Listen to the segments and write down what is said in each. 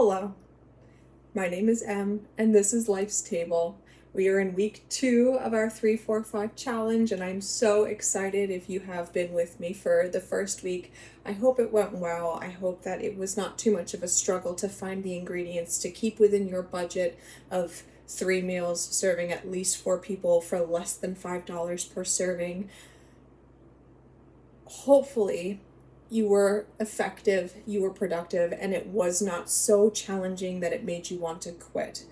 Hello, my name is Em, and this is Life's Table. We are in week 2 of our 3-4-5 challenge, and I'm so excited if you have been with me for the first week. I hope it went well. I hope that it was not too much of a struggle to find the ingredients to keep within your budget of 3 meals, serving at least 4 people for less than $5 per serving. Hopefully, you were effective, you were productive, and it was not so challenging that it made you want to quit.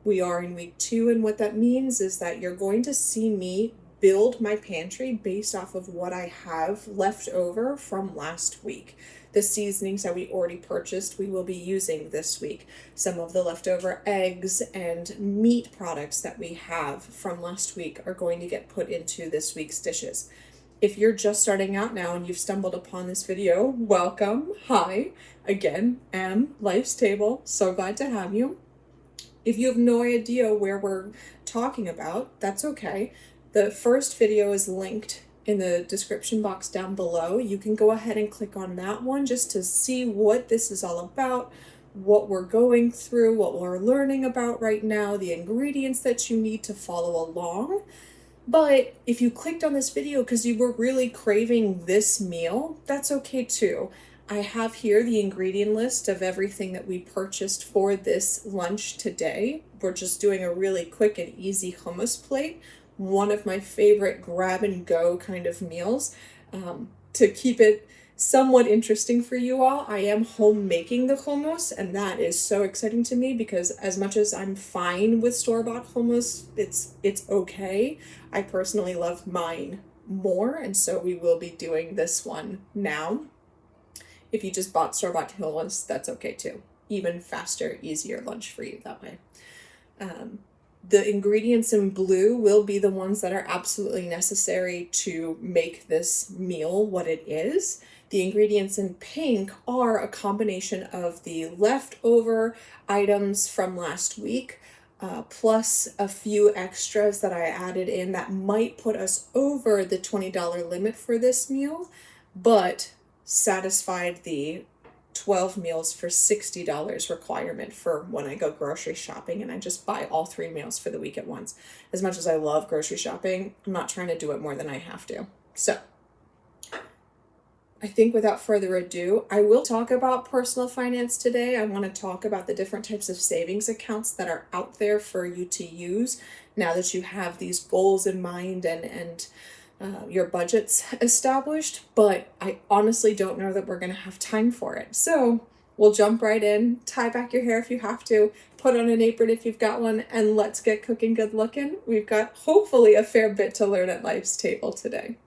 We are in week 2, and what that means is that you're going to see me build my pantry based off of what I have left over from last week. The seasonings that we already purchased, we will be using this week. Some of the leftover eggs and meat products that we have from last week are going to get put into this week's dishes. If you're just starting out now and you've stumbled upon this video, welcome. Hi, again, Life's Table. So glad to have you. If you have no idea where we're talking about, that's okay. The first video is linked in the description box down below. You can go ahead and click on that one just to see what this is all about, what we're going through, what we're learning about right now, the ingredients that you need to follow along. But if you clicked on this video because you were really craving this meal, that's okay too. I have here the ingredient list of everything that we purchased for this lunch today. We're just doing a really quick and easy hummus plate, one of my favorite grab and go kind of meals. To keep it somewhat interesting for you all, I am home making the hummus, and that is so exciting to me because as much as I'm fine with store-bought hummus, it's okay. I personally love mine more, and so we will be doing this one now. If you just bought store-bought hummus, that's okay too. Even faster, easier lunch for you that way. The ingredients in blue will be the ones that are absolutely necessary to make this meal what it is. The ingredients in pink are a combination of the leftover items from last week, plus a few extras that I added in that might put us over the $20 limit for this meal, but satisfied the 12 meals for $60 requirement for when I go grocery shopping and I just buy all 3 meals for the week at once. As much as I love grocery shopping, I'm not trying to do it more than I have to. So I think without further ado, I will talk about personal finance today. I want to talk about the different types of savings accounts that are out there for you to use now that you have these goals in mind and your budget's established, but I honestly don't know that we're going to have time for it. So we'll jump right in, tie back your hair if you have to, put on an apron if you've got one, and let's get cooking good looking. We've got hopefully a fair bit to learn at Life's Table today.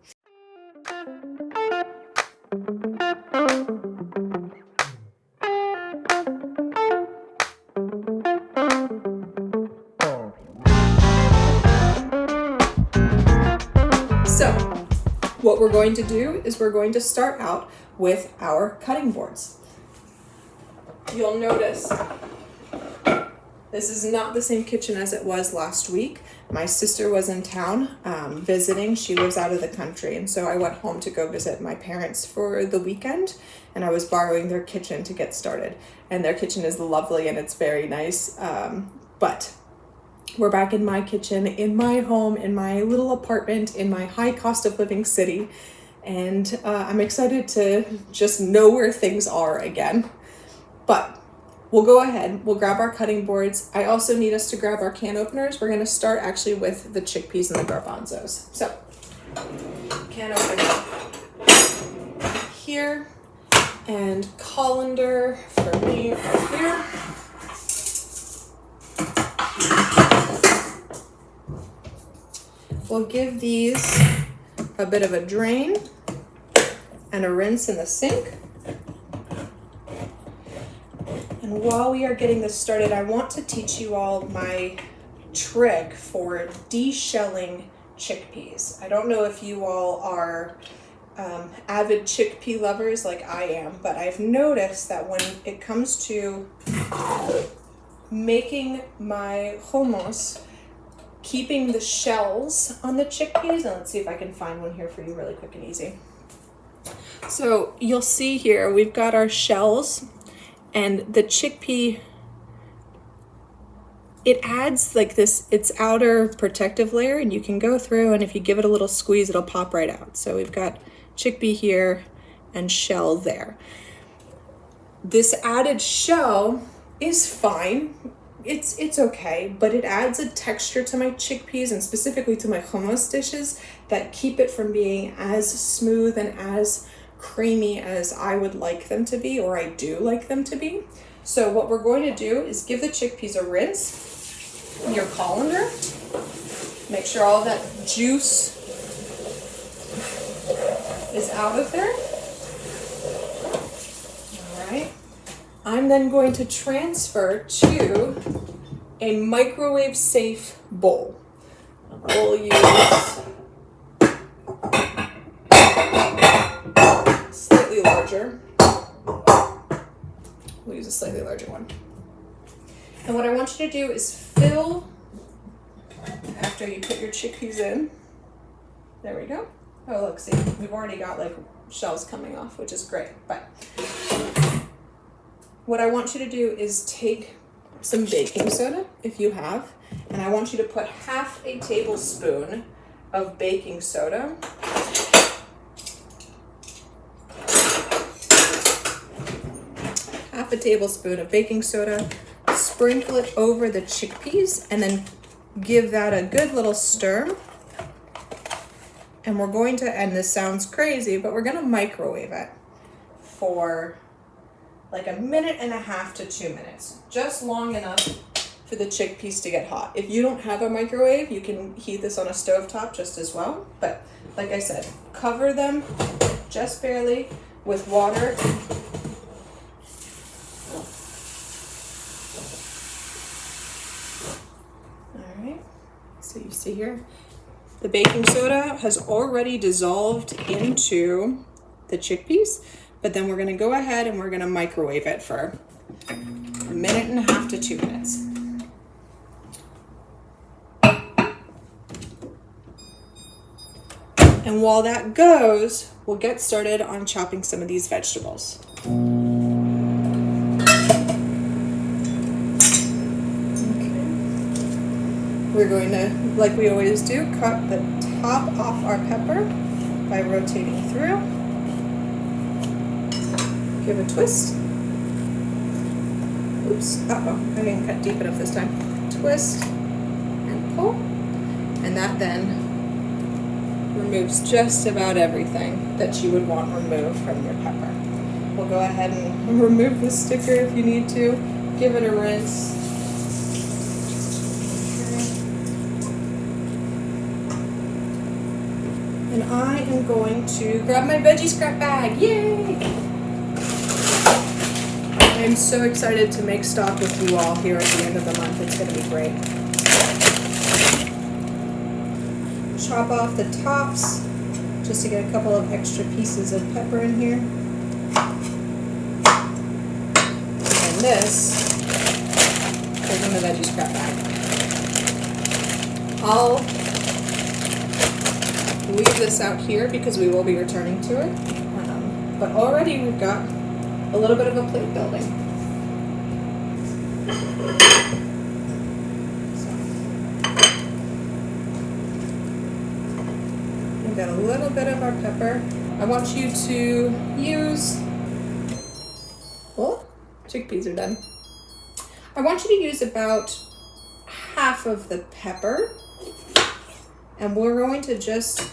So, what we're going to do is we're going to start out with our cutting boards. You'll notice this is not the same kitchen as it was last week. My sister was in town visiting. She lives out of the country, and so I went home to go visit my parents for the weekend, and I was borrowing their kitchen to get started. And their kitchen is lovely and it's very nice, but we're back in my kitchen, in my home, in my little apartment, in my high cost of living city. And I'm excited to just know where things are again. But we'll go ahead, we'll grab our cutting boards. I also need us to grab our can openers. We're gonna start actually with the chickpeas and the garbanzos. So, can opener here, and colander for me right here. We'll give these a bit of a drain and a rinse in the sink. And while we are getting this started, I want to teach you all my trick for deshelling chickpeas. I don't know if you all are avid chickpea lovers like I am, but I've noticed that when it comes to making my hummus, keeping the shells on the chickpeas, and let's see if I can find one here for you really quick and easy. So you'll see here, we've got our shells And the chickpea, it adds like this, its outer protective layer, and you can go through, and if you give it a little squeeze, it'll pop right out. So we've got chickpea here and shell there. This added shell is fine. It's okay, but it adds a texture to my chickpeas and specifically to my hummus dishes that keep it from being as smooth and as creamy as I would like them to be, or I do like them to be. So what we're going to do is give the chickpeas a rinse in your colander. Make sure all that juice is out of there. All right. I'm then going to transfer to a microwave safe bowl. We'll use slightly larger. We'll use a slightly larger one. And what I want you to do is fill, after you put your chickpeas in, there we go. Oh look, see, we've already got like shells coming off, which is great. But what I want you to do is take some baking soda, if you have, and I want you to put half a tablespoon of baking soda sprinkle it over the chickpeas, and then give that a good little stir. And we're going to, and this sounds crazy, but we're gonna microwave it for like 1.5 to 2 minutes, just long enough for the chickpeas to get hot. If you don't have a microwave, you can heat this on a stovetop just as well. But like I said, cover them just barely with water. All right, so you see here, the baking soda has already dissolved into the chickpeas. But then we're gonna go ahead and we're gonna microwave it for 1.5 to 2 minutes. And while that goes, we'll get started on chopping some of these vegetables. Okay. We're going to, like we always do, cut the top off our pepper by rotating through. Give a twist. Oops, uh-oh, I didn't cut deep enough this time. Twist and pull. And that then removes just about everything that you would want removed from your pepper. We'll go ahead and remove the sticker if you need to. Give it a rinse. And I am going to grab my veggie scrap bag. Yay! I'm so excited to make stock with you all here at the end of the month. It's going to be great. Chop off the tops just to get a couple of extra pieces of pepper in here. And this goes in the veggie scrap bag. I'll leave this out here because we will be returning to it. But already we've got a little bit of a plate building. So, we've got a little bit of our pepper. I want you to use, well, chickpeas are done. I want you to use about half of the pepper, and we're going to just,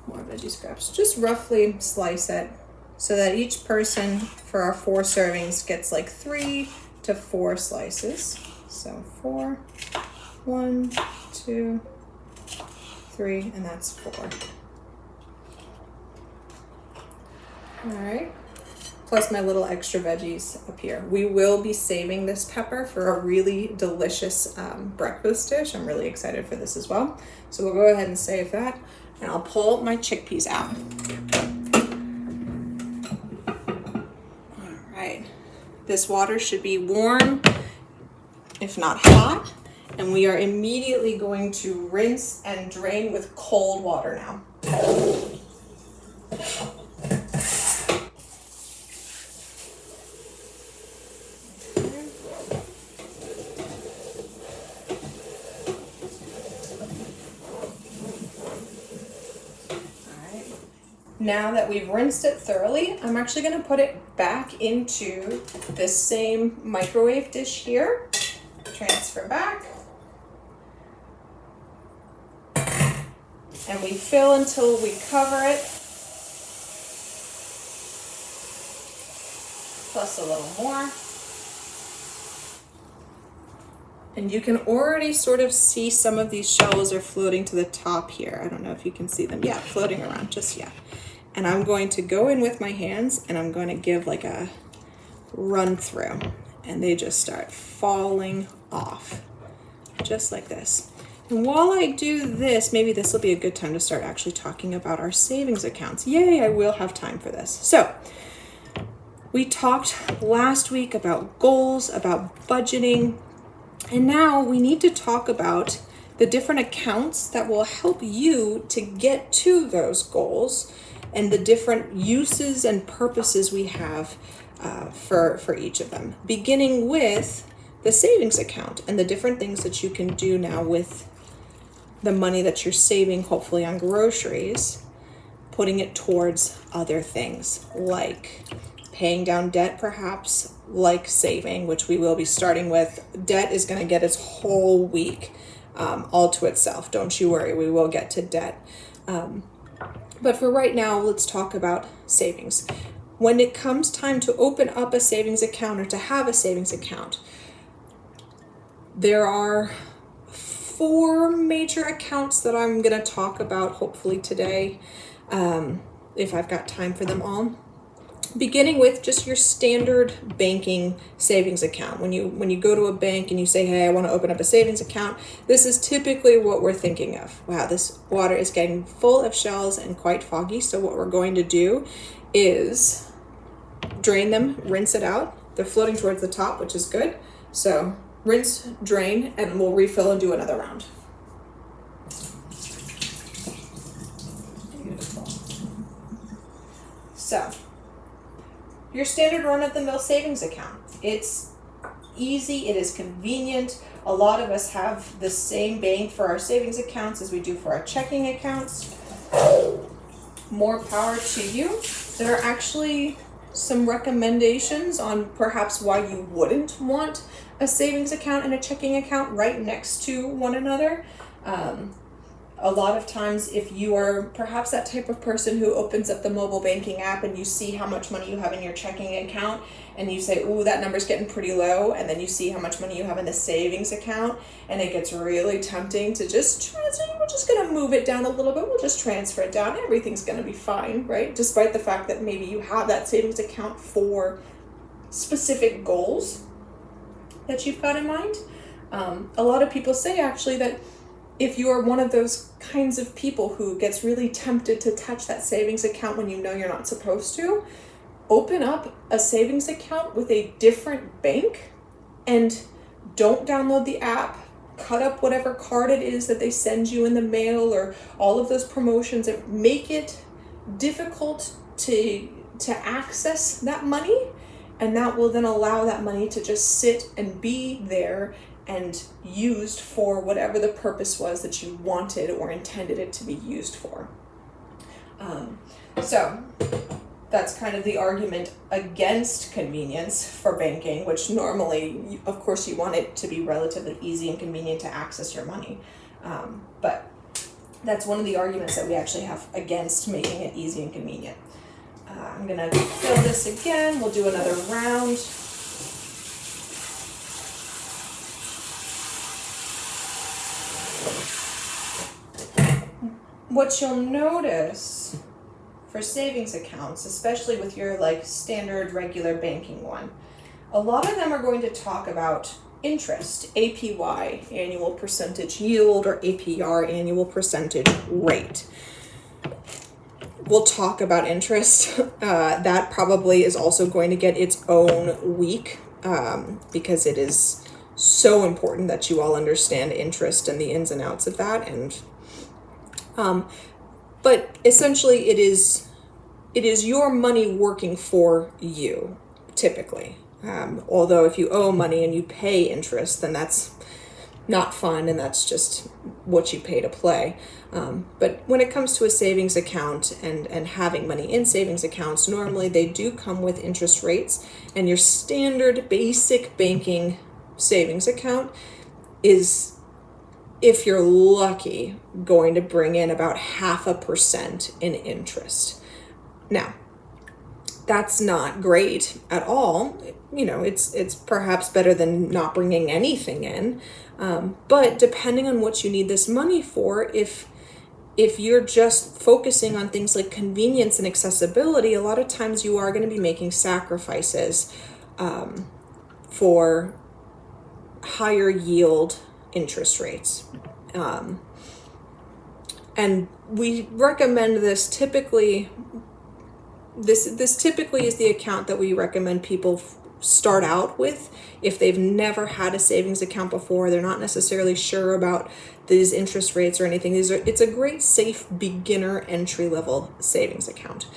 more veggie scraps, just roughly slice it, so that each person for our 4 servings gets like 3 to 4 slices. So 4, 1, 2, 3, and that's 4. All right, plus my little extra veggies up here. We will be saving this pepper for a really delicious breakfast dish. I'm really excited for this as well. So we'll go ahead and save that, and I'll pull my chickpeas out. This water should be warm, if not hot, and we are immediately going to rinse and drain with cold water now. Now that we've rinsed it thoroughly, I'm actually going to put it back into this same microwave dish here. Transfer back. And we fill until we cover it. Plus a little more. And you can already sort of see some of these shells are floating to the top here. I don't know if you can see them. Yeah, floating around, just yeah. And I'm going to go in with my hands and I'm going to give like a run through. And they just start falling off, just like this. And while I do this, maybe this will be a good time to start actually talking about our savings accounts. Yay, I will have time for this. So, we talked last week about goals, about budgeting, and now we need to talk about the different accounts that will help you to get to those goals and the different uses and purposes we have for each of them, beginning with the savings account and the different things that you can do now with the money that you're saving, hopefully on groceries, putting it towards other things like paying down debt, perhaps, like saving, which we will be starting with. Debt is going to get its whole week all to itself. Don't you worry, we will get to debt. But for right now, let's talk about savings. When it comes time to open up a savings account or to have a savings account, there are 4 major accounts that I'm going to talk about hopefully today, if I've got time for them all. Beginning with just your standard banking savings account. When you go to a bank and you say, hey, I want to open up a savings account, this is typically what we're thinking of. Wow, this water is getting full of shells and quite foggy. So what we're going to do is drain them, rinse it out. They're floating towards the top, which is good. So rinse, drain, and we'll refill and do another round. Beautiful. So, your standard run-of-the-mill savings account. It's easy, it is convenient. A lot of us have the same bank for our savings accounts as we do for our checking accounts. More power to you. There are actually some recommendations on perhaps why you wouldn't want a savings account and a checking account right next to one another. A lot of times, if you are perhaps that type of person who opens up the mobile banking app and you see how much money you have in your checking account and you say, ooh, that number's getting pretty low, and then you see how much money you have in the savings account and it gets really tempting to just we're just going to move it down a little bit, we'll just transfer it down, everything's going to be fine, right? Despite the fact that maybe you have that savings account for specific goals that you've got in mind. A lot of people say actually that if you are one of those kinds of people who gets really tempted to touch that savings account when you know you're not supposed to, open up a savings account with a different bank and don't download the app. Cut up whatever card it is that they send you in the mail or all of those promotions and make it difficult to access that money, and that will then allow that money to just sit and be there and used for whatever the purpose was that you wanted or intended it to be used for. So that's kind of the argument against convenience for banking, which normally, of course, you want it to be relatively easy and convenient to access your money. But that's one of the arguments that we actually have against making it easy and convenient. I'm gonna fill this again. We'll do another round. What you'll notice for savings accounts, especially with your like standard regular banking one, a lot of them are going to talk about interest, APY, annual percentage yield, or APR, annual percentage rate. We'll talk about interest. That probably is also going to get its own week because it is so important that you all understand interest and the ins and outs of that. And but essentially it is your money working for you, typically. Although if you owe money and you pay interest, then that's not fun, and that's just what you pay to play. But when it comes to a savings account and having money in savings accounts, normally they do come with interest rates, and your standard basic banking savings account is, if you're lucky, going to bring in about 0.5% in interest. Now, that's not great at all. You know, it's perhaps better than not bringing anything in. But depending on what you need this money for, if you're just focusing on things like convenience and accessibility, a lot of times you are going to be making sacrifices for higher yield interest rates. And we recommend this typically. This typically is the account that we recommend people start out with if they've never had a savings account before. They're not necessarily sure about these interest rates or anything. It's a great, safe, beginner entry-level savings account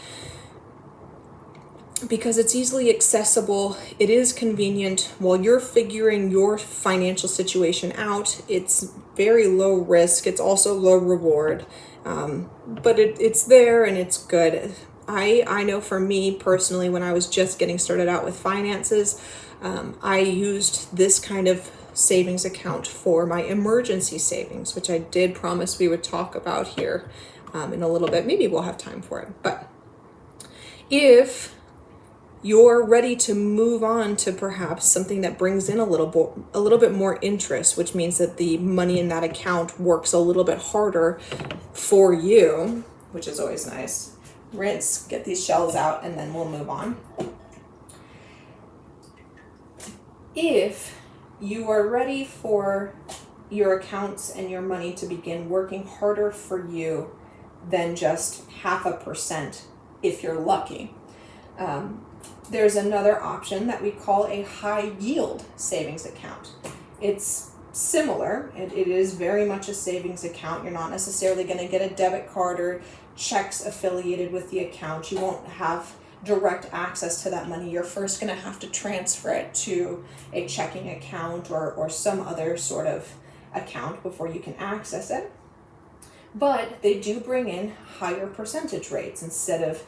because it's easily accessible. It is convenient. While you're figuring your financial situation out, it's very low risk. It's also low reward, but it's there and it's good. I know for me personally, when I was just getting started out with finances, I used this kind of savings account for my emergency savings, which I did promise we would talk about here in a little bit. Maybe we'll have time for it. But if you're ready to move on to perhaps something that brings in a little bit more interest, which means that the money in that account works a little bit harder for you, which is always nice. Rinse, get these shells out, and then we'll move on. If you are ready for your accounts and your money to begin working harder for you than just 0.5%, if you're lucky, there's another option that we call a high yield savings account. It's similar. It is very much a savings account. You're not necessarily going to get a debit card or checks affiliated with the account. You won't have direct access to that money. You're first going to have to transfer it to a checking account or some other sort of account before you can access it. But they do bring in higher percentage rates. Instead of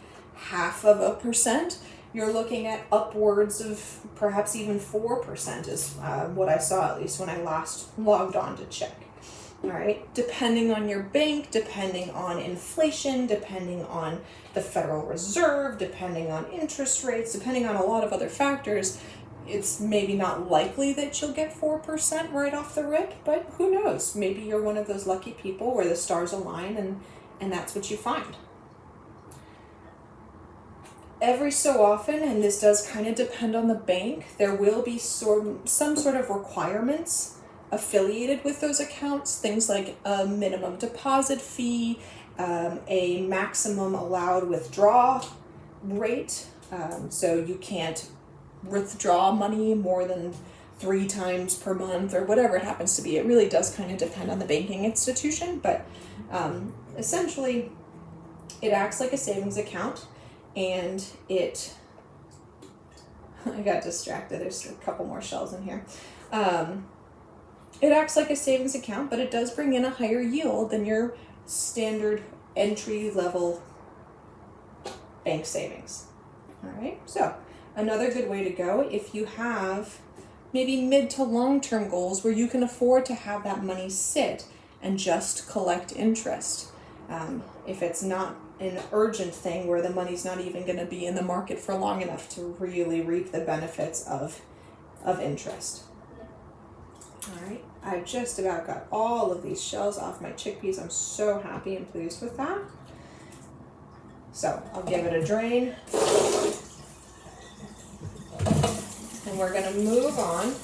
0.5%, you're looking at upwards of perhaps even 4% is what I saw, at least when I last logged on to check. All right, depending on your bank, depending on inflation, depending on the Federal Reserve, depending on interest rates, depending on a lot of other factors, it's maybe not likely that you'll get 4% right off the rip, but who knows? Maybe you're one of those lucky people where the stars align and that's what you find. Every so often, and this does kind of depend on the bank, there will be some sort of requirements affiliated with those accounts, things like a minimum deposit fee, a maximum allowed withdraw rate, so you can't withdraw money more than 3 times per month or whatever it happens to be. It really does kind of depend on the banking institution, but essentially it acts like a savings account, and I got distracted, there's a couple more shells in here. It acts like a savings account, but it does bring in a higher yield than your standard entry-level bank savings. All right, so another good way to go, if you have maybe mid to long-term goals where you can afford to have that money sit and just collect interest. If it's not an urgent thing where the money's not even going to be in the market for long enough to really reap the benefits of interest. All right, I just about got all of these shells off my chickpeas. I'm so happy and pleased with that. So I'll give it a drain. And we're going to move on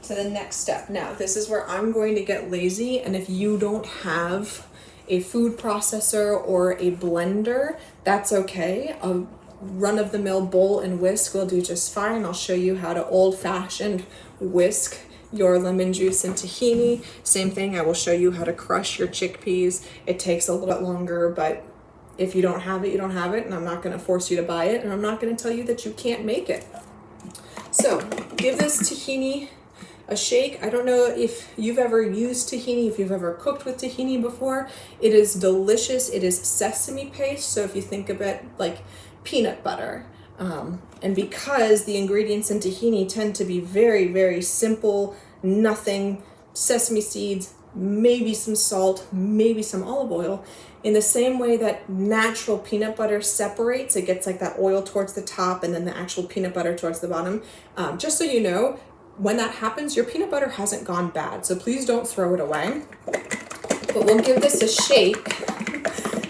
to the next step. Now, this is where I'm going to get lazy, and if you don't have a food processor or a blender, that's okay. A run-of-the-mill bowl and whisk will do just fine. I'll show you how to old-fashioned whisk your lemon juice and tahini. Same thing, I will show you how to crush your chickpeas. It takes a little bit longer, but if you don't have it, you don't have it, and I'm not going to force you to buy it, and I'm not going to tell you that you can't make it. So give this tahini a shake. I don't know if you've ever used tahini, if you've ever cooked with tahini before. It is delicious. It is sesame paste. So if you think of it like peanut butter, and because the ingredients in tahini tend to be very, very simple, nothing, sesame seeds, maybe some salt, maybe some olive oil, in the same way that natural peanut butter separates, it gets like that oil towards the top and then the actual peanut butter towards the bottom. Just so you know, when that happens, your peanut butter hasn't gone bad, so please don't throw it away. But we'll give this a shake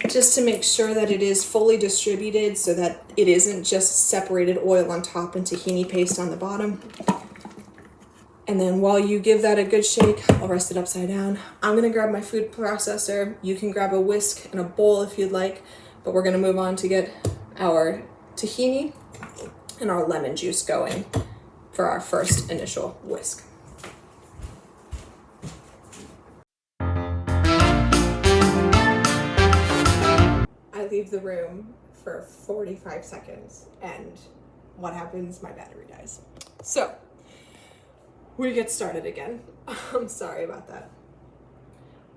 just to make sure that it is fully distributed so that it isn't just separated oil on top and tahini paste on the bottom. And then while you give that a good shake, I'll rest it upside down. I'm gonna grab my food processor. You can grab a whisk and a bowl if you'd like, but we're gonna move on to get our tahini and our lemon juice going for our first initial whisk. I leave the room for 45 seconds and what happens? My battery dies. So we get started again. I'm sorry about that.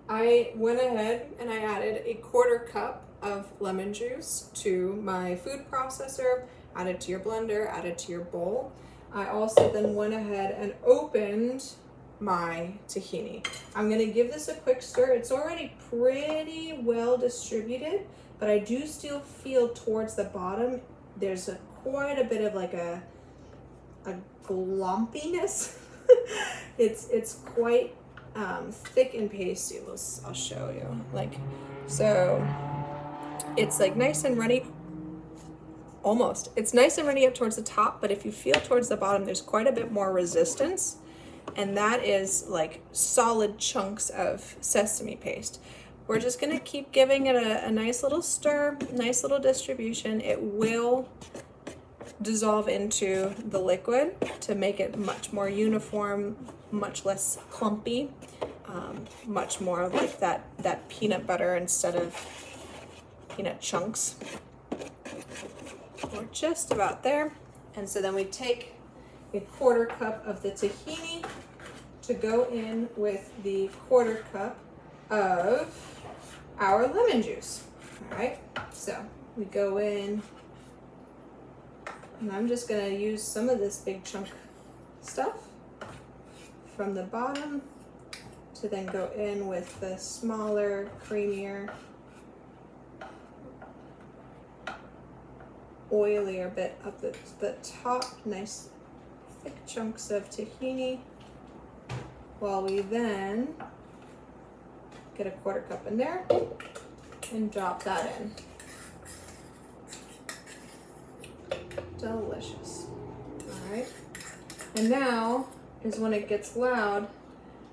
I went ahead and I added a 1/4 cup of lemon juice to my food processor, added to your blender, added to your bowl. I also then went ahead and opened my tahini. I'm gonna give this a quick stir. It's already pretty well distributed, but I do still feel towards the bottom, there's quite a bit of like a glumpiness. It's quite thick and pasty. I'll show you. Like, so it's like nice and runny. Almost. It's nice and runny up towards the top, but if you feel towards the bottom, there's quite a bit more resistance. And that is like solid chunks of sesame paste. We're just gonna keep giving it a nice little stir, nice little distribution. It will dissolve into the liquid to make it much more uniform, much less clumpy, much more like that peanut butter instead of peanut chunks. We're just about there. And so then we take a 1/4 cup of the tahini to go in with the 1/4 cup of our lemon juice. All right, so we go in, and I'm just gonna use some of this big chunk stuff from the bottom to then go in with the smaller, creamier, oilier bit up the top. Nice thick chunks of tahini, while we then get a 1/4 cup in there and drop that in. Delicious. All right, and now is when it gets loud,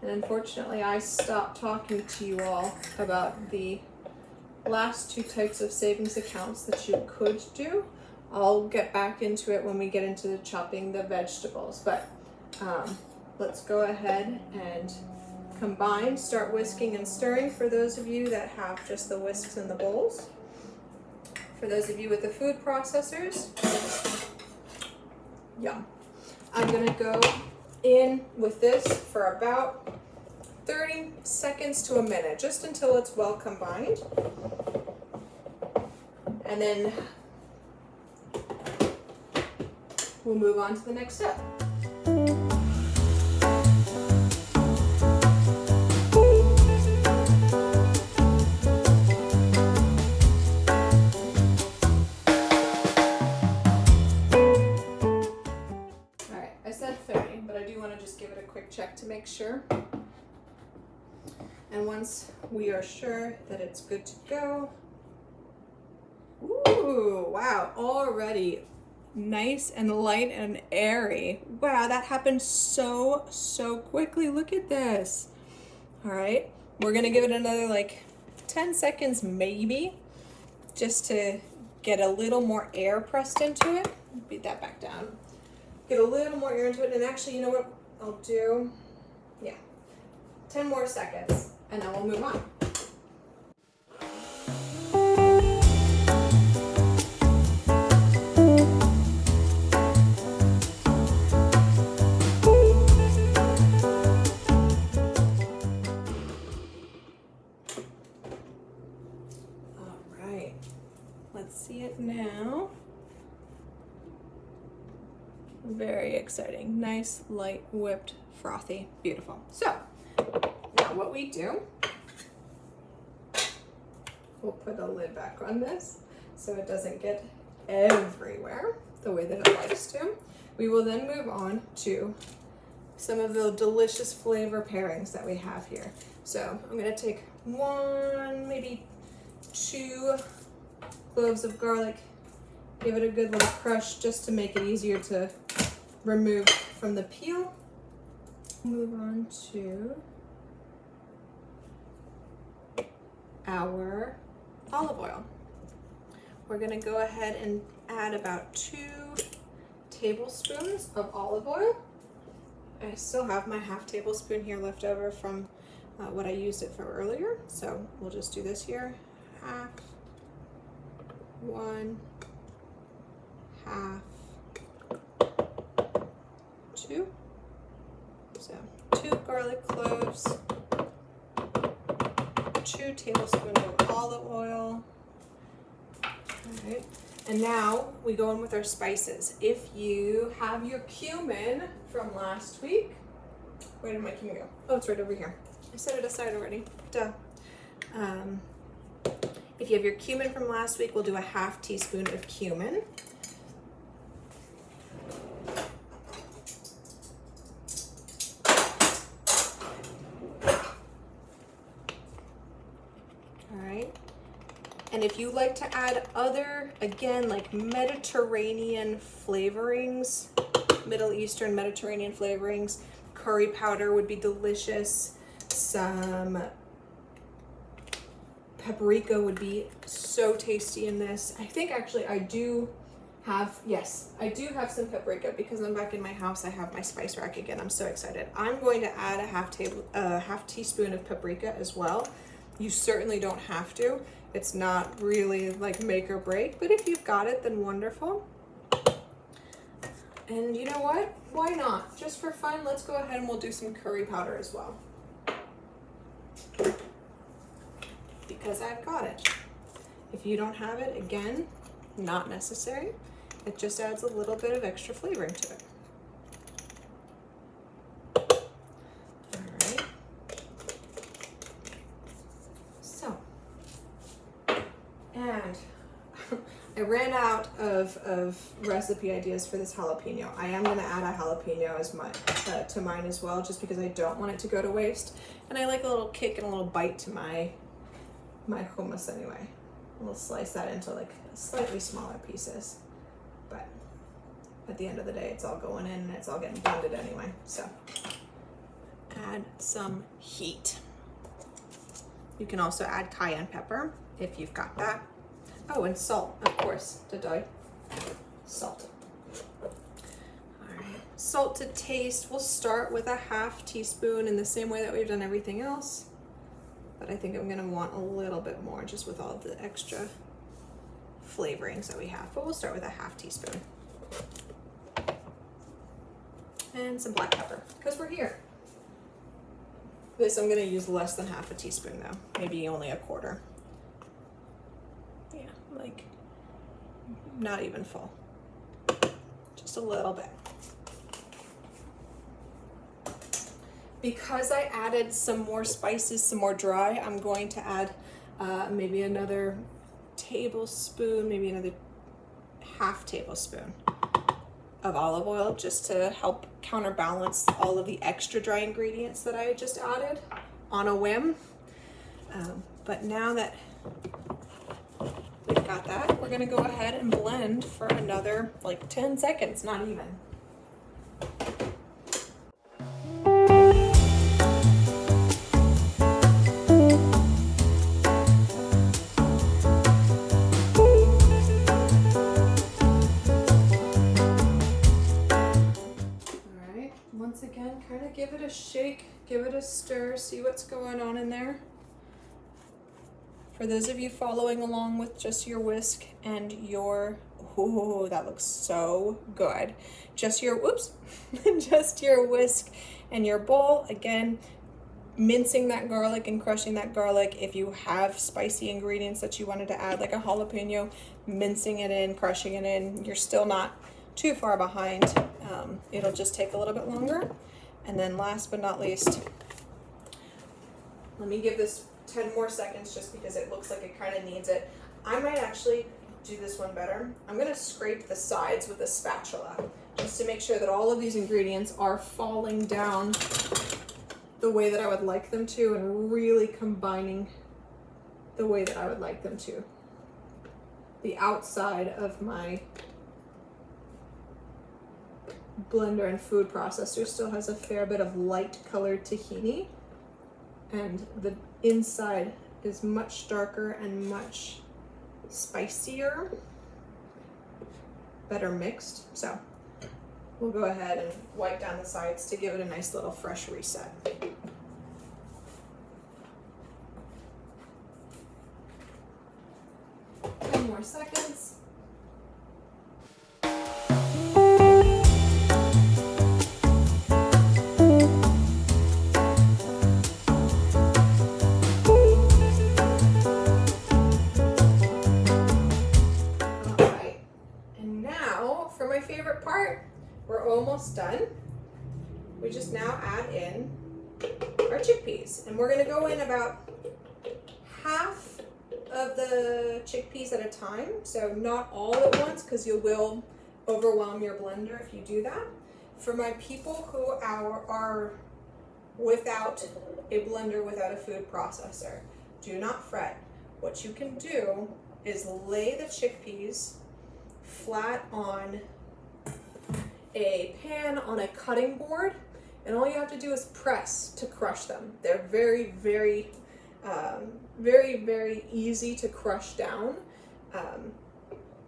and unfortunately I stopped talking to you all about the last 2 types of savings accounts that you could do. I'll get back into it when we get into the chopping the vegetables, but let's go ahead and combine, start whisking and stirring for those of you that have just the whisks and the bowls. For those of you with the food processors, yum. I'm gonna go in with this for about 30 seconds to a minute, just until it's well combined. And then we'll move on to the next step. Check to make sure. And once we are sure that it's good to go, ooh, wow, already nice and light and airy. Wow, that happened so quickly. Look at this. All right, we're gonna give it another like 10 seconds maybe, just to get a little more air pressed into it. Beat that back down. Get a little more air into it, and actually, you know what I'll do? Yeah, 10 more seconds, and then we'll move on. Very exciting. Nice, light, whipped, frothy, beautiful. So now what we do, we'll put a lid back on this so it doesn't get everywhere the way that it likes to. We will then move on to some of the delicious flavor pairings that we have here. So I'm gonna take 1, maybe 2 cloves of garlic, give it a good little crush just to make it easier to remove from the peel. Move on to our olive oil. We're gonna go ahead and add about 2 tablespoons of olive oil. I still have my half tablespoon here left over from what I used it for earlier. So we'll just do this here. Half, 1, half, 2. So 2 garlic cloves, 2 tablespoons of olive oil. All right. And now we go in with our spices. If you have your cumin from last week, where did my cumin go? Oh, it's right over here. I set it aside already. Duh. If you have your cumin from last week, we'll do a half teaspoon of cumin. And if you like to add other, again, like Mediterranean flavorings, Middle Eastern Mediterranean flavorings, curry powder would be delicious. Some paprika would be so tasty in this. I think actually I do have, yes, I do have some paprika because I'm back in my house. I have my spice rack again. I'm so excited. I'm going to add a half teaspoon of paprika as well. You certainly don't have to. It's not really like make or break, but if you've got it, then wonderful. And you know what? Why not? Just for fun, let's go ahead and we'll do some curry powder as well. Because I've got it. If you don't have it, again, not necessary. It just adds a little bit of extra flavoring to it. And I ran out of recipe ideas for this jalapeno. I am going to add a jalapeno as to mine as well, just because I don't want it to go to waste. And I like a little kick and a little bite to my hummus anyway. We'll slice that into like slightly smaller pieces. But at the end of the day, it's all going in and it's all getting blended anyway. So add some heat. You can also add cayenne pepper if you've got that. Oh, and salt, of course, salt. All right, salt to taste. We'll start with a half teaspoon in the same way that we've done everything else. But I think I'm gonna want a little bit more just with all of the extra flavorings that we have. But we'll start with a half teaspoon. And some black pepper, because we're here. This I'm gonna use less than half a teaspoon though, maybe only a quarter. Yeah, like not even full, just a little bit. Because I added some more spices, some more dry, I'm going to add maybe another tablespoon, maybe another half tablespoon of olive oil, just to help counterbalance all of the extra dry ingredients that I just added on a whim. But now that we've got that, we're gonna go ahead and blend for another like 10 seconds, not even. Once again, kind of give it a shake, give it a stir, see what's going on in there. For those of you following along with just your whisk and your, oh, that looks so good. Just your, whoops, just your whisk and your bowl. Again, mincing that garlic and crushing that garlic. If you have spicy ingredients that you wanted to add, like a jalapeno, mincing it in, crushing it in, you're still not too far behind. it'll just take a little bit longer. And then last but not least, let me give this 10 more seconds just because it looks like it kind of needs it. I might actually do this one better. I'm gonna scrape the sides with a spatula just to make sure that all of these ingredients are falling down the way that I would like them to and really combining the way that I would like them to. The outside of my blender and food processor still has a fair bit of light colored tahini, and the inside is much darker and much spicier, better mixed. So we'll go ahead and wipe down the sides to give it a nice little fresh reset. 10 more seconds. Alright, and now for my favorite part, we're almost done. We just now add in our chickpeas, and we're going to go in about half of the chickpeas at a time, so not all at once because you will overwhelm your blender if you do that. For my people who are without a blender, without a food processor, do not fret. What you can do is lay the chickpeas flat on a pan on a cutting board, and all you have to do is press to crush them. They're very, very easy to crush down,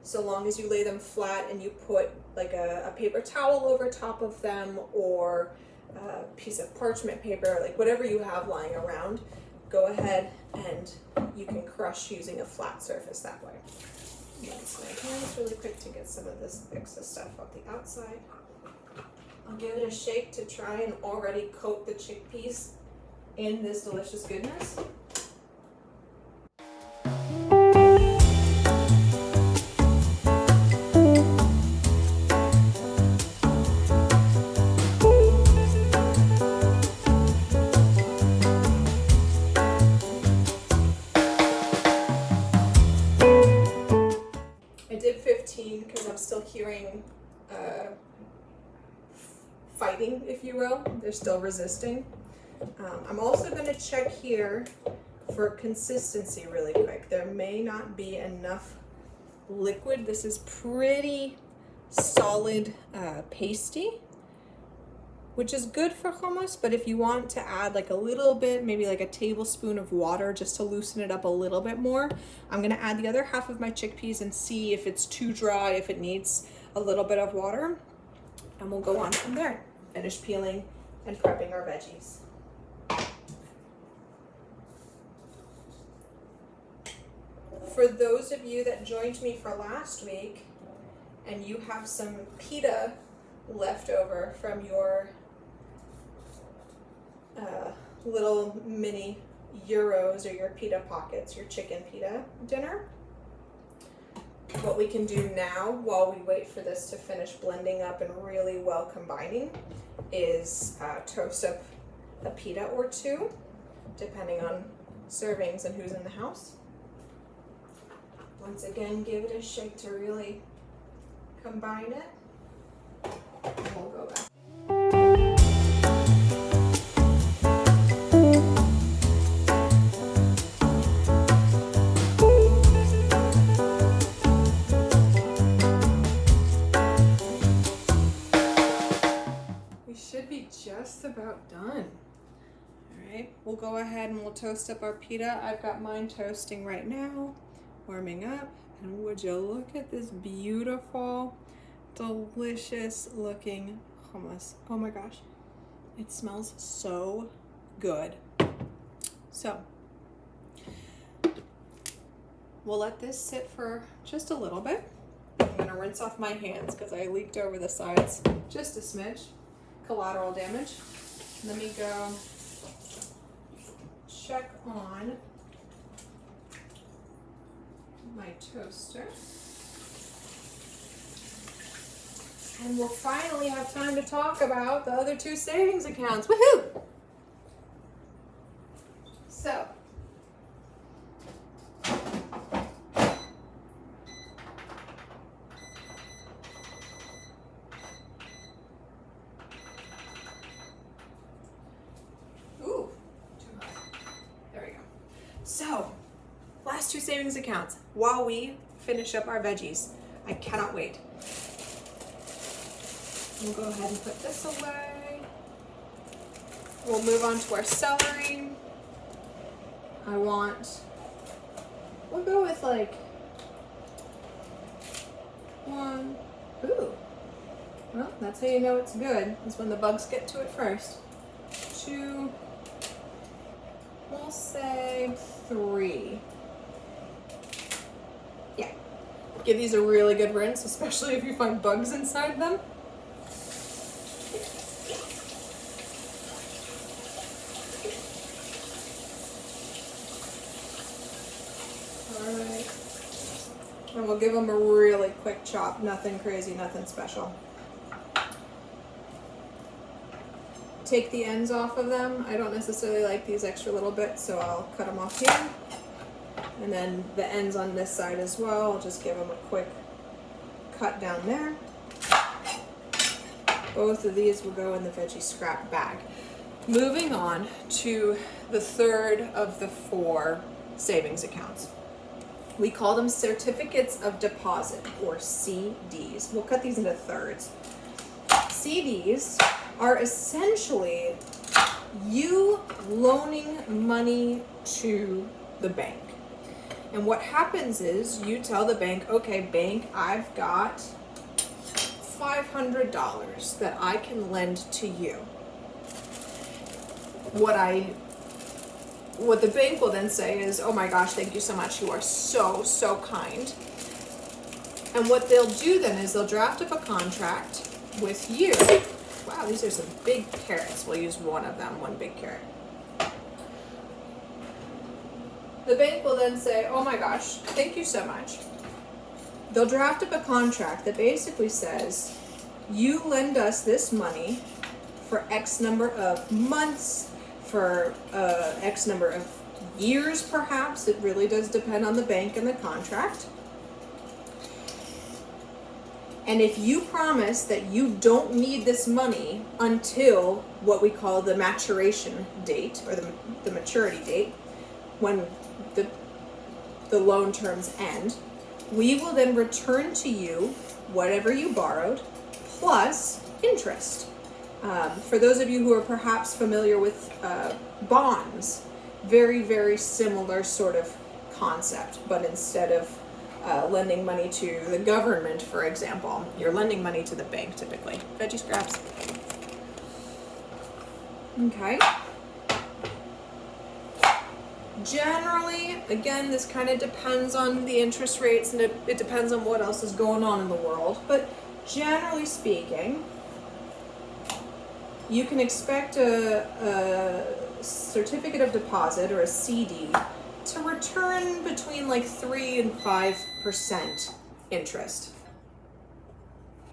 so long as you lay them flat and you put like a paper towel over top of them, or a piece of parchment paper, like whatever you have lying around. Go ahead and you can crush using a flat surface that way. Rinse my hands really quick to get some of this excess stuff off the outside. I'll give it a shake to try and already coat the chickpeas in this delicious goodness. I did 15 because I'm still hearing fighting, if you will. They're still resisting. I'm also going to check here for consistency really quick. There may not be enough liquid. This is pretty solid pasty, which is good for hummus, but if you want to add like a little bit, maybe like a tablespoon of water just to loosen it up a little bit more, I'm gonna add the other half of my chickpeas and see if it's too dry, if it needs a little bit of water, and we'll go on from there. Finish peeling and prepping our veggies. For those of you that joined me for last week and you have some pita left over from your little mini gyros or your pita pockets, your chicken pita dinner, what we can do now while we wait for this to finish blending up and really well combining is toast up a pita or two, depending on servings and who's in the house. Once again, give it a shake to really combine it, and we'll go back. We should be just about done. All right, we'll go ahead and we'll toast up our pita. I've got mine toasting right now, warming up, and would you look at this beautiful, delicious looking hummus. Oh my gosh, it smells so good. So we'll let this sit for just a little bit. I'm gonna rinse off my hands because I leaked over the sides just a smidge. Collateral damage. Let me go check on my toaster. And we'll finally have time to talk about the other two savings accounts. Woohoo! So, ooh, too high. There we go. So, last two savings accounts while we finish up our veggies. I cannot wait. We'll go ahead and put this away. We'll move on to our celery. We'll go with like one. Ooh. Well, that's how you know it's good, is when the bugs get to it first. Two. We'll say three. Yeah. Give these a really good rinse, especially if you find bugs inside them. Alright. And we'll give them a really quick chop. Nothing crazy, nothing special. Take the ends off of them. I don't necessarily like these extra little bits, so I'll cut them off here. And then the ends on this side as well, I'll just give them a quick cut down there. Both of these will go in the veggie scrap bag. Moving on to the third of the four savings accounts. We call them certificates of deposit, or CDs. We'll cut these into thirds. CDs are essentially you loaning money to the bank. And what happens is you tell the bank, okay, bank, I've got $500 that I can lend to you. What the bank will then say is, oh my gosh, thank you so much. You are so, so kind. And what they'll do then is they'll draft up a contract with you. Wow, these are some big carrots. We'll use one of them, one big carrot. The bank will then say, oh my gosh, thank you so much. They'll draft up a contract that basically says, you lend us this money for X number of months, for X number of years perhaps. It really does depend on the bank and the contract. And if you promise that you don't need this money until what we call the maturation date, or the maturity date, when the loan terms end, we will then return to you whatever you borrowed plus interest. For those of you who are perhaps familiar with bonds, very, very similar sort of concept, but instead of lending money to the government, for example, you're lending money to the bank typically. Veggie scraps. Okay. Generally, again, this kind of depends on the interest rates, and it depends on what else is going on in the world, but generally speaking, you can expect a certificate of deposit, or a CD, to return between like 3 and 5% interest.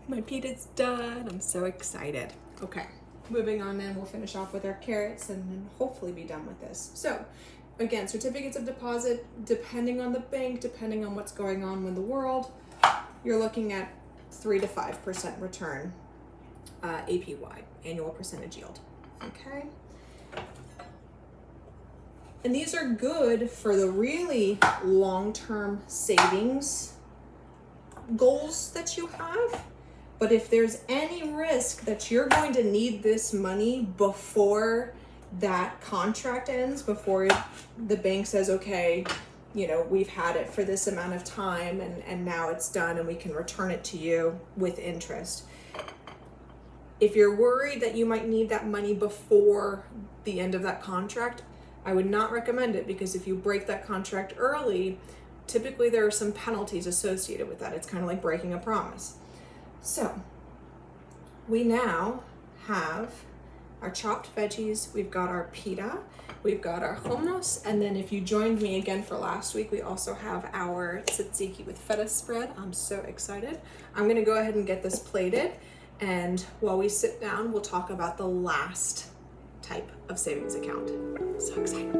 My pita's done. I'm so excited. Okay, moving on then, we'll finish off with our carrots and then hopefully be done with this. So, again, certificates of deposit, depending on the bank, depending on what's going on in the world, you're looking at 3 to 5% return, APY, annual percentage yield. Okay. And these are good for the really long-term savings goals that you have. But if there's any risk that you're going to need this money before that contract ends, before the bank says, okay, you know, we've had it for this amount of time and now it's done and we can return it to you with interest. If you're worried that you might need that money before the end of that contract, I would not recommend it, because if you break that contract early, typically there are some penalties associated with that. It's kind of like breaking a promise. So we now have our chopped veggies, we've got our pita, we've got our hummus, and then if you joined me again for last week, we also have our tzatziki with feta spread. I'm so excited. I'm gonna go ahead and get this plated, And while we sit down, we'll talk about the last type of savings account. So excited.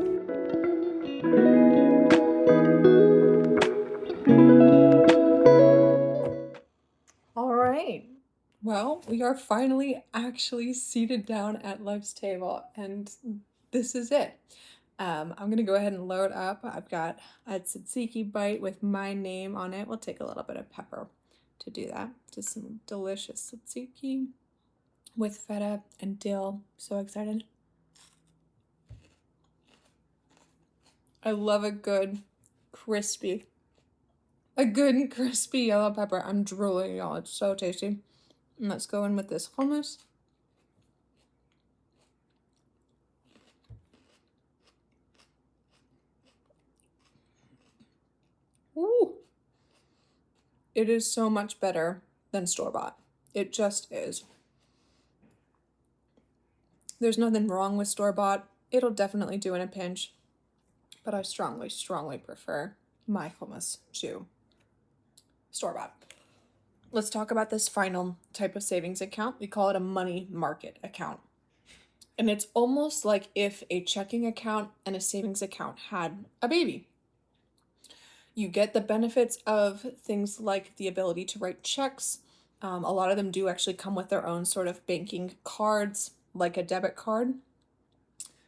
All right. Well, we are finally actually seated down at life's table, and this is it. I'm gonna go ahead and load up. I've got a tzatziki bite with my name on it. We'll take a little bit of pepper to do that. Just some delicious tzatziki with feta and dill. So excited. I love a good crispy yellow pepper. I'm drooling, y'all. It's so tasty. And let's go in with this hummus. Ooh. It is so much better than store-bought. It just is. There's nothing wrong with store-bought. It'll definitely do in a pinch. But I strongly, strongly prefer my hummus to store-bought. Let's talk about this final type of savings account. We call it a money market account. And it's almost like if a checking account and a savings account had a baby. You get the benefits of things like the ability to write checks. A lot of them do actually come with their own sort of banking cards, like a debit card.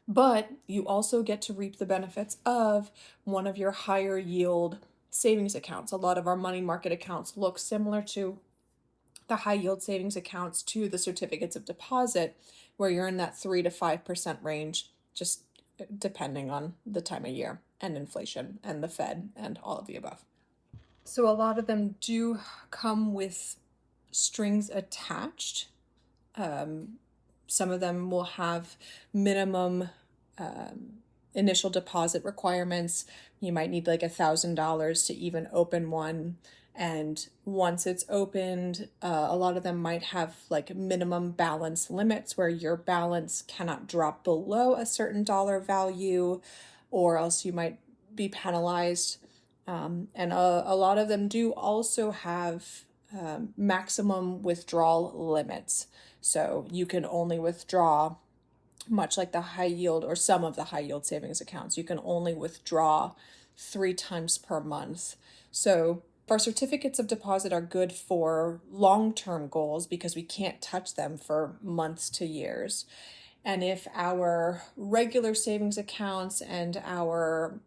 But you also get to reap the benefits of one of your higher yield savings accounts. A lot of our money market accounts look similar to the high yield savings accounts to the certificates of deposit, where you're in that 3 to 5% range, just depending on the time of year and inflation and the Fed and all of the above. So a lot of them do come with strings attached. Some of them will have minimum initial deposit requirements. You might need like $1,000 to even open one. And once it's opened, a lot of them might have like minimum balance limits where your balance cannot drop below a certain dollar value, or else you might be penalized. And a lot of them do also have maximum withdrawal limits. So you can only withdraw, much like the high yield or some of the high yield savings accounts, you can only withdraw 3 times per month. So our certificates of deposit are good for long-term goals because we can't touch them for months to years. And if our regular savings accounts and our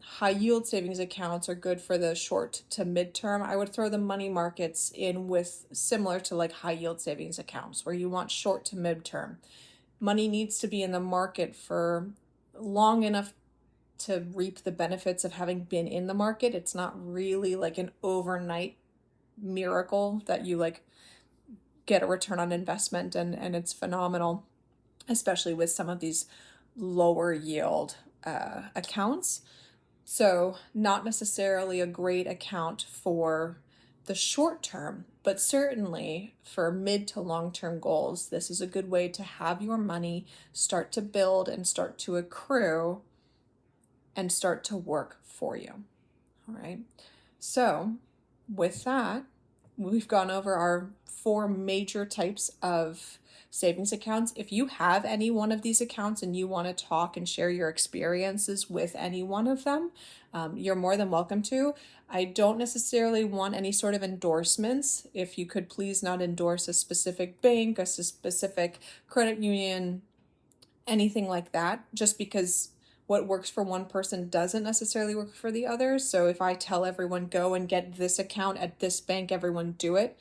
high yield savings accounts are good for the short to midterm, I would throw the money markets in with similar to like high yield savings accounts where you want short to midterm. Money needs to be in the market for long enough to reap the benefits of having been in the market. It's not really like an overnight miracle that you like get a return on investment and it's phenomenal, especially with some of these lower yield accounts. So not necessarily a great account for the short term, but certainly for mid to long term goals, this is a good way to have your money start to build and start to accrue and start to work for you. All right. So with that, we've gone over our 4 major types of savings accounts. If you have any one of these accounts and you want to talk and share your experiences with any one of them, you're more than welcome to. I don't necessarily want any sort of endorsements. If you could please not endorse a specific bank, a specific credit union, anything like that, just because what works for one person doesn't necessarily work for the other. So if I tell everyone go and get this account at this bank, everyone do it,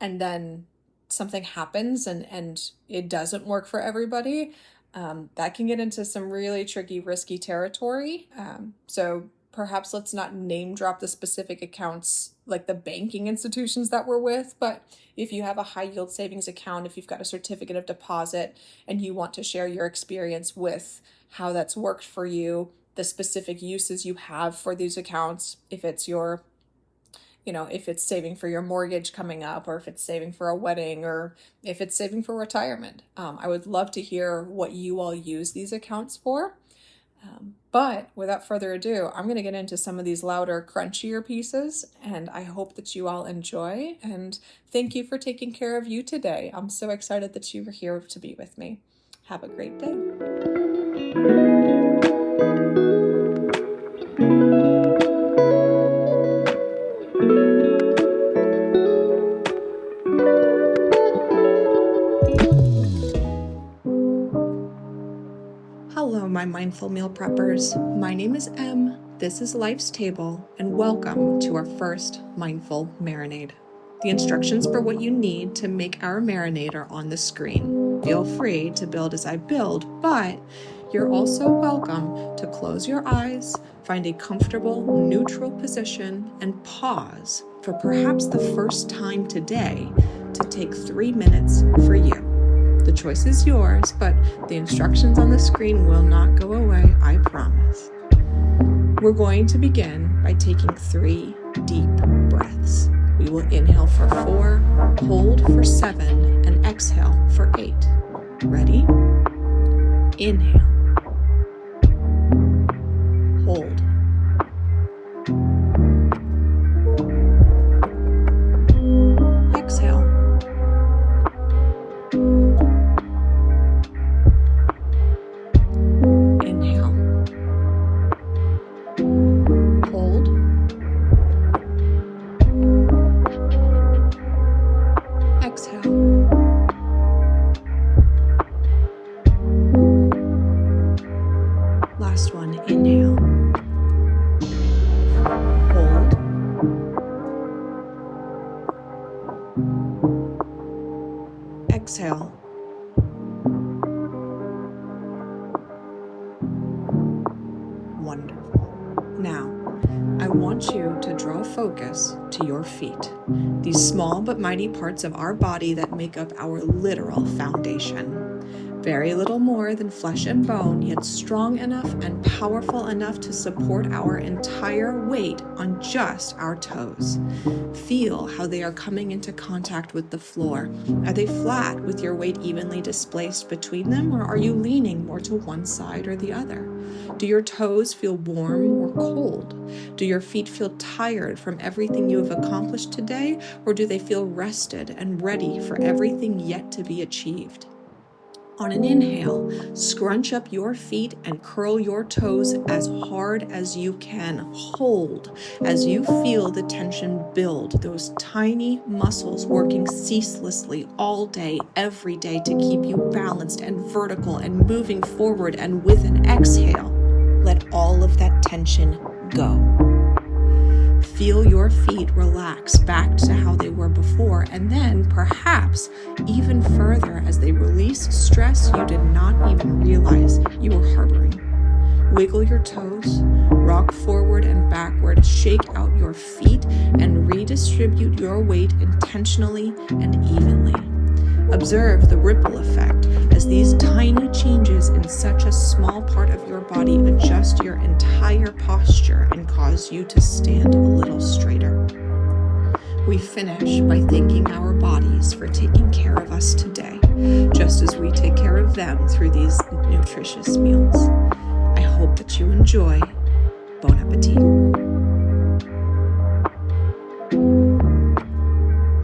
and then something happens and it doesn't work for everybody, that can get into some really tricky, risky territory. So perhaps let's not name drop the specific accounts like the banking institutions that we're with, but if you have a high yield savings account, if you've got a certificate of deposit and you want to share your experience with how that's worked for you, the specific uses you have for these accounts, if it's your, if it's saving for your mortgage coming up, or if it's saving for a wedding, or if it's saving for retirement. I would love to hear what you all use these accounts for. But without further ado, I'm going to get into some of these louder, crunchier pieces, and I hope that you all enjoy, and thank you for taking care of you today. I'm so excited that you were here to be with me. Have a great day. Hello, my mindful meal preppers. My name is Em, this is Life's Table, and welcome to our first Mindful Marinade. The instructions for what you need to make our marinade are on the screen. Feel free to build as I build, but you're also welcome to close your eyes, find a comfortable, neutral position, and pause for perhaps the first time today to take 3 minutes for you. The choice is yours, but the instructions on the screen will not go away, I promise. We're going to begin by taking 3 deep breaths. We will inhale for 4, hold for 7, and exhale for 8. Ready? Inhale. Hold. Exhale. Last one, inhale, hold, exhale, wonderful. Now, I want you to draw focus to your feet, these small but mighty parts of our body that make up our literal foundation. Very little more than flesh and bone, yet strong enough and powerful enough to support our entire weight on just our toes. Feel how they are coming into contact with the floor. Are they flat with your weight evenly displaced between them, or are you leaning more to one side or the other? Do your toes feel warm or cold? Do your feet feel tired from everything you have accomplished today, or do they feel rested and ready for everything yet to be achieved? On an inhale, scrunch up your feet and curl your toes as hard as you can. Hold as you feel the tension build, those tiny muscles working ceaselessly all day, every day to keep you balanced and vertical and moving forward. And with an exhale, let all of that tension go. Feel your feet relax back to how they were before, and then perhaps even further as they release stress you did not even realize you were harboring. Wiggle your toes, rock forward and backward, shake out your feet, and redistribute your weight intentionally and evenly. Observe the ripple effect as these tiny changes in such a small part of your body adjust your entire posture and cause you to stand a little straighter. We finish by thanking our bodies for taking care of us today, just as we take care of them through these nutritious meals. I hope that you enjoy. Bon appetit.